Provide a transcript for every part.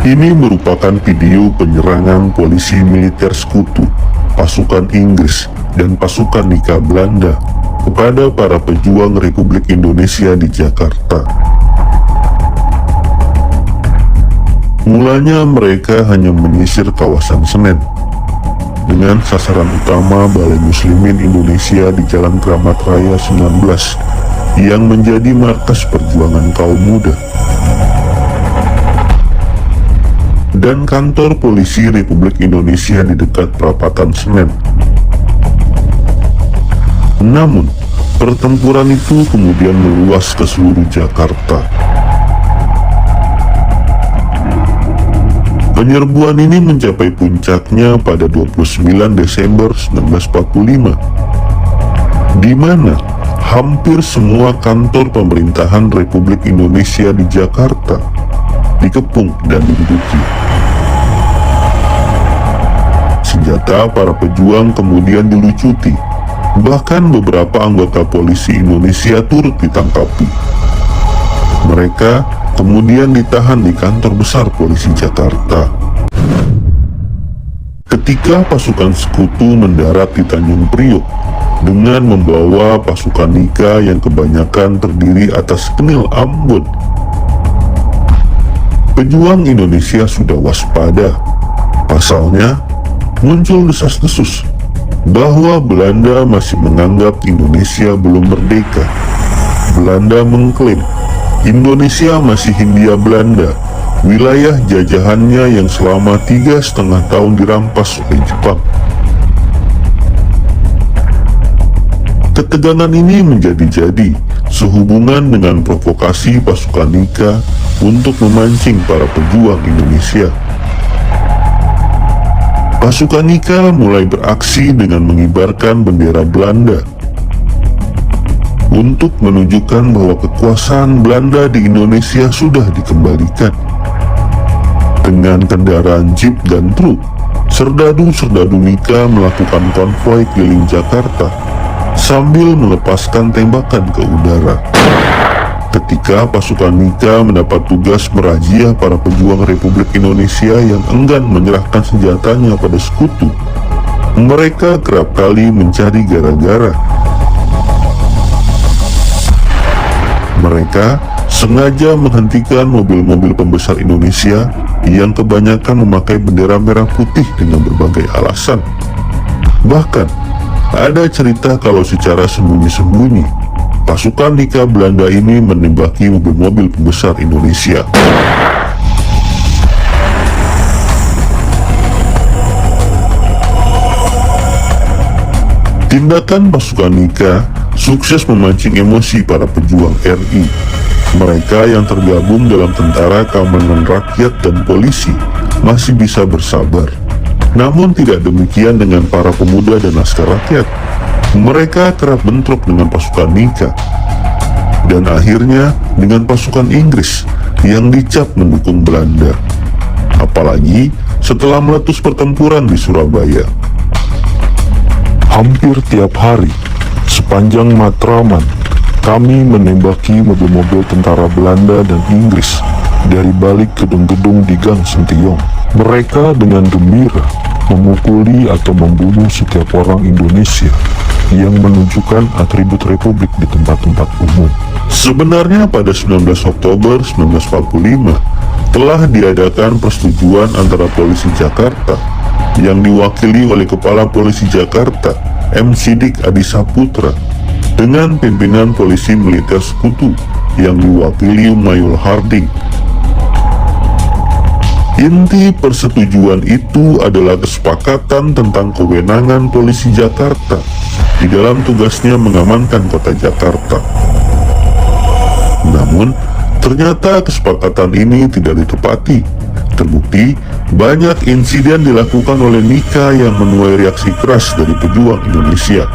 Ini merupakan video penyerangan polisi militer sekutu, pasukan Inggris, dan pasukan Nika Belanda kepada para pejuang Republik Indonesia di Jakarta. Mulanya mereka hanya menyisir kawasan Senen, dengan sasaran utama Balai Muslimin Indonesia di Jalan Kramat Raya 19, yang menjadi markas perjuangan kaum muda, dan kantor polisi Republik Indonesia di dekat perapatan Senen. Namun, pertempuran itu kemudian meluas ke seluruh Jakarta. Penyerbuan ini mencapai puncaknya pada 29 Desember 1945, di mana hampir semua kantor pemerintahan Republik Indonesia di Jakarta dikepung dan diduduki. Senjata para pejuang kemudian dilucuti, bahkan beberapa anggota polisi Indonesia turut ditangkapi. Mereka kemudian ditahan di kantor besar polisi Jakarta. Ketika pasukan sekutu mendarat di Tanjung Priok dengan membawa pasukan Nika yang kebanyakan terdiri atas Kenil Ambon, pejuang Indonesia sudah waspada. Pasalnya, muncul desas-desus bahwa Belanda masih menganggap Indonesia belum merdeka. Belanda mengklaim Indonesia masih Hindia Belanda, wilayah jajahannya yang selama 3,5 tahun dirampas oleh Jepang. Ketegangan ini menjadi-jadi sehubungan dengan provokasi pasukan Nika untuk memancing para pejuang Indonesia. Pasukan Nika mulai beraksi dengan mengibarkan bendera Belanda untuk menunjukkan bahwa kekuasaan Belanda di Indonesia sudah dikembalikan. Dengan kendaraan jeep dan truk, serdadu-serdadu Nika melakukan konvoi keliling Jakarta sambil melepaskan tembakan ke udara. Ketika pasukan Nika mendapat tugas merazia para pejuang Republik Indonesia yang enggan menyerahkan senjatanya pada sekutu, mereka kerap kali mencari gara-gara. Mereka sengaja menghentikan mobil-mobil pembesar Indonesia yang kebanyakan memakai bendera merah putih dengan berbagai alasan. Bahkan, ada cerita kalau secara sembunyi-sembunyi, pasukan Nika Belanda ini menembaki mobil-mobil pembesar Indonesia. Tindakan pasukan Nika sukses memancing emosi para pejuang RI. Mereka yang tergabung dalam Tentara Keamanan Rakyat dan polisi masih bisa bersabar. Namun tidak demikian dengan para pemuda dan laskar rakyat. Mereka kerap bentrok dengan pasukan Nika, dan akhirnya dengan pasukan Inggris yang dicap mendukung Belanda. Apalagi setelah meletus pertempuran di Surabaya. Hampir tiap hari sepanjang Matraman, kami menembaki mobil-mobil tentara Belanda dan Inggris dari balik gedung-gedung di Gang Sentiong. Mereka dengan gembira memukuli atau membunuh setiap orang Indonesia yang menunjukkan atribut Republik di tempat-tempat umum. Sebenarnya pada 19 Oktober 1945 telah diadakan persetujuan antara polisi Jakarta yang diwakili oleh Kepala Polisi Jakarta M. Sidik Adi Saputra dengan pimpinan polisi militer sekutu yang diwakili Mayul Harding. Inti persetujuan itu adalah kesepakatan tentang kewenangan polisi Jakarta di dalam tugasnya mengamankan kota Jakarta. Namun, ternyata kesepakatan ini tidak ditepati. Terbukti, banyak insiden dilakukan oleh Nika yang menuai reaksi keras dari pejuang Indonesia.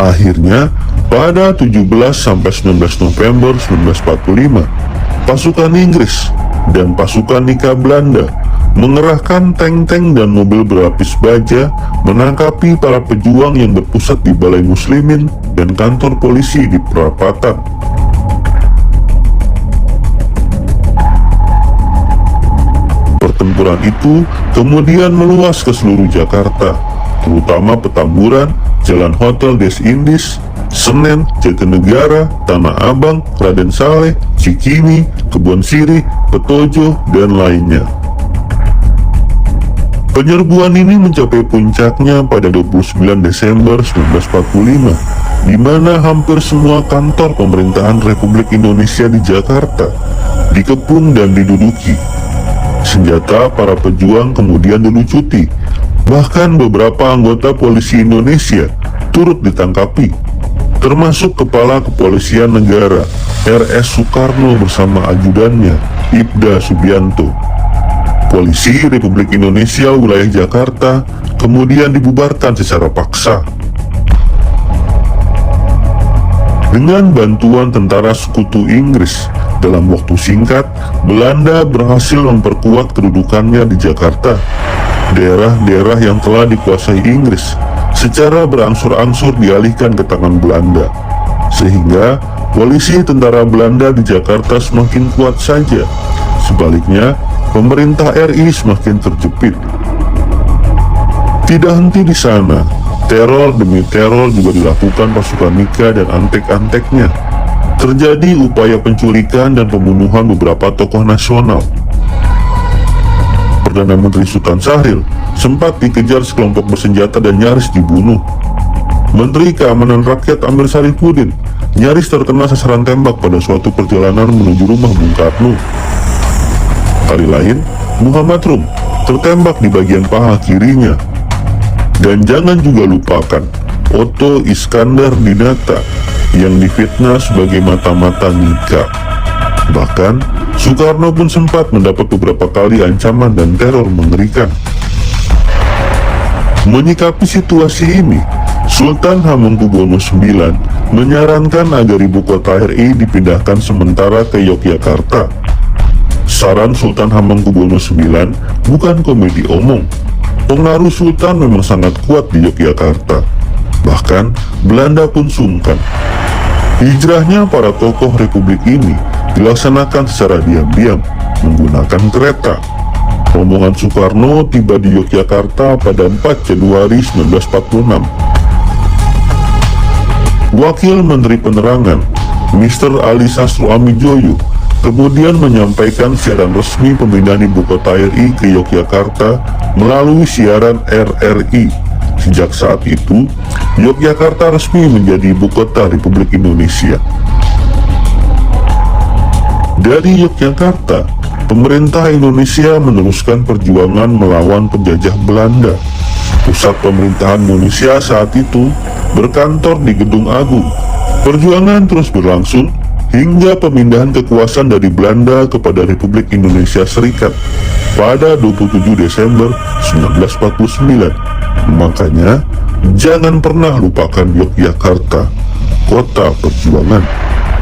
Akhirnya, pada 17-19 November 1945, pasukan Inggris dan pasukan Nika Belanda mengerahkan tank-tank dan mobil berlapis baja menangkapi para pejuang yang berpusat di Balai Muslimin dan kantor polisi di perapatan. Pertempuran itu kemudian meluas ke seluruh Jakarta, terutama Petamburan, Jalan Hotel Des Indies, Senen, Jatinegara, Tanah Abang, Raden Saleh, Cikini, Kebon Sirih, Petojo, dan lainnya. Penyerbuan ini mencapai puncaknya pada 29 Desember 1945, di mana hampir semua kantor pemerintahan Republik Indonesia di Jakarta dikepung dan diduduki. Senjata para pejuang kemudian dilucuti, bahkan beberapa anggota polisi Indonesia turut ditangkapi, termasuk Kepala Kepolisian Negara R.S. Sukarno bersama ajudannya Ibda Subianto. Polisi Republik Indonesia wilayah Jakarta kemudian dibubarkan secara paksa. Dengan bantuan tentara sekutu Inggris, dalam waktu singkat, Belanda berhasil memperkuat kedudukannya di Jakarta. Daerah-daerah yang telah dikuasai Inggris secara berangsur-angsur dialihkan ke tangan Belanda, sehingga polisi tentara Belanda di Jakarta semakin kuat saja. Sebaliknya, pemerintah RI semakin terjepit. Tidak henti di sana, teror demi teror juga dilakukan pasukan Mika dan antek-anteknya. Terjadi upaya penculikan dan pembunuhan beberapa tokoh nasional. Perdana Menteri Sultan Syahrir sempat dikejar sekelompok bersenjata dan nyaris dibunuh. Menteri Keamanan Rakyat Amir Syarifuddin nyaris terkena sasaran tembak pada suatu perjalanan menuju rumah Bung Karno. Kali lain, Muhammad Rum tertembak di bagian paha kirinya. Dan jangan juga lupakan Otto Iskandar Dinata yang difitnah sebagai mata-mata Mika. Bahkan, Soekarno pun sempat mendapat beberapa kali ancaman dan teror mengerikan. Menyikapi situasi ini, Sultan Hamengkubuwono IX menyarankan agar ibu kota RI dipindahkan sementara ke Yogyakarta. Saran Sultan Hamengkubuwono IX bukan komedi omong. Pengaruh Sultan memang sangat kuat di Yogyakarta. Bahkan Belanda pun sungkan. Hijrahnya para tokoh Republik ini dilaksanakan secara diam-diam menggunakan kereta. Rombongan Soekarno tiba di Yogyakarta pada 4 Januari 1946. Wakil Menteri Penerangan, Mr. Ali Sastro Amijoyo, kemudian menyampaikan siaran resmi pemindahan ibu kota RI ke Yogyakarta melalui siaran RRI. Sejak saat itu, Yogyakarta resmi menjadi ibu kota Republik Indonesia. Dari Yogyakarta, pemerintah Indonesia meneruskan perjuangan melawan penjajah Belanda. Pusat pemerintahan Indonesia saat itu berkantor di Gedung Agung. Perjuangan terus berlangsung hingga pemindahan kekuasaan dari Belanda kepada Republik Indonesia Serikat pada 27 Desember 1949. Makanya, jangan pernah lupakan Yogyakarta, kota perjuangan.